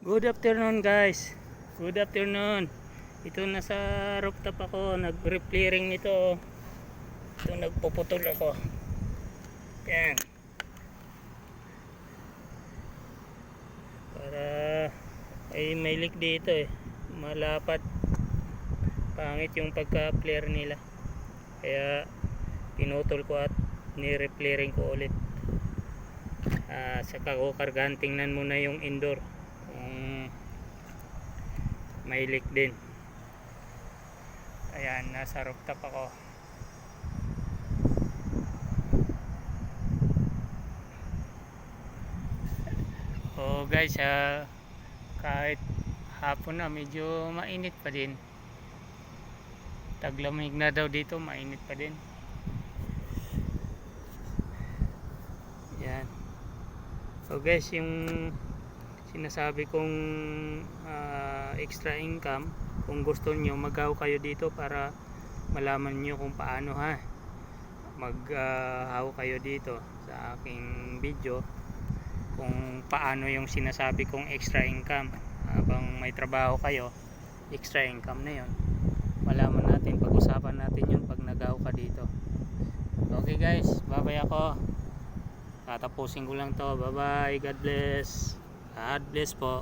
Good afternoon guys. Good afternoon. Ito nasa rooftop ako, nag-repairing nito. Ito nagpuputol ako. Yan. Para ay may leak dito eh. Malapat. Pangit yung pagka-flare nila. Kaya pinutol ko at ni-repairing ko ulit. Saka ko kargahan, tingnan muna yung indoor. May leak din. Ayan, nasa rooftop ako. Oh guys, kahit hapon na medyo mainit pa din. Taglamig na daw dito, mainit pa din. Yan. So guys, yung sinasabi kong extra income, kung gusto nyo magaw kayo dito para malaman nyo kung paano maghaw kayo dito sa aking video, kung paano yung sinasabi kong extra income habang may trabaho kayo. Extra income na yon, malaman natin, pag-usapan natin yun pag nagaw ka dito. Okay guys, bye-bye ako. Tatapusin ko lang to. Bye-bye. God bless. God bless po.